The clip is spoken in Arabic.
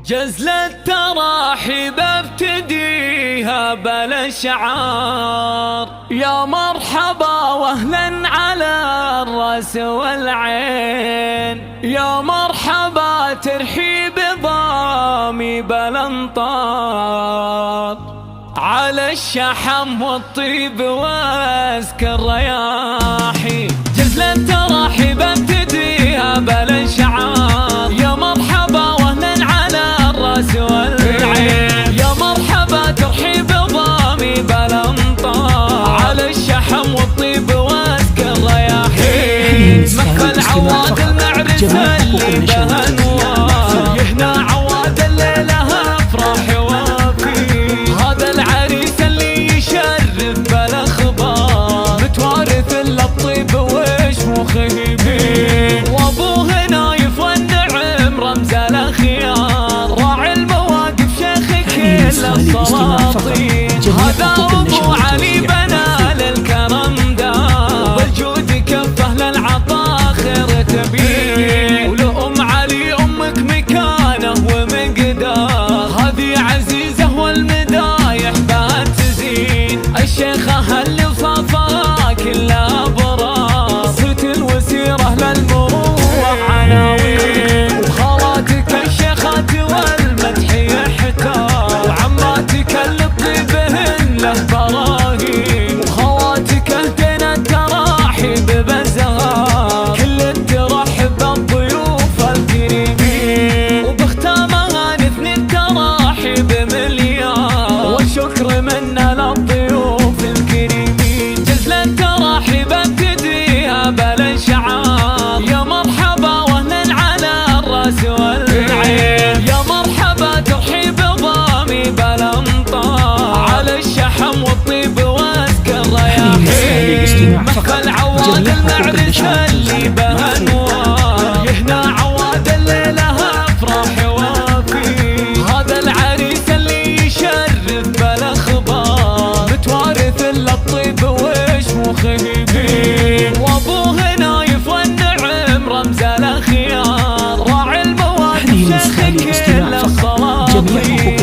جزلة تراحيب ابتديها بلا شعار، يا مرحبا واهلا على الراس والعين، يا مرحبا ترحيب ضامي بلا انطار، على الشحم والطيب واسكى الرياحي. جزلة تراحيب ابتديها بلا شعار، يا مرحبا واهلا على الراس والعين، يا مرحبا ترحيب ضامي بلا انطار، على الشحم والطيب واسكى الرياحي. مثل عواد المعرسة اللي بها انوار، يهنا عواد الليلة افراح وافي، هذا العريس اللي يشرف بلا خبار، متوارث الا الطيب وشموخه بيه، وابوه نايف والنعم رمز الاخيار، راعي المواقف شيخ كل السلاطين، هذا ابو علي بنا للكرم دار، بالجود كفه للعطاء خير تبيه، ولأم علي امك مكانه ومقدار، هذه عزيزه والمدايح بات تزين، الشيخه اللي صفاها كلها برار، صوت الوسيره للمروه عناوين، وخالاتك الشيخات والمدح يحتار، وعماتك اللي بطيبهن له براهين، وخواتك اهدين التراحيب بزهار، كل ترحب بالضيوف الكريمين، وبختامها نثني التراحيب مليار، والشكر منا للضيوف الكريمين. جزلة تراحيب ابتديها بلا شعار، يا مرحبا واهلا على الراس والعين، يا مرحبا ترحيب ضامي بلا انطار، على الشحم والطيب واسكى الرياحين. مثل عواد المعرسة اللي بها انوار، يهنا عواد الليلة افراح وافي، هذا العريس اللي يشرف بلا خبار، متوارث الا الطيب وشموخه بيه، وابوه نايف والنعم رمز الاخيار، راعي المواقف شيخ كل السلاطين.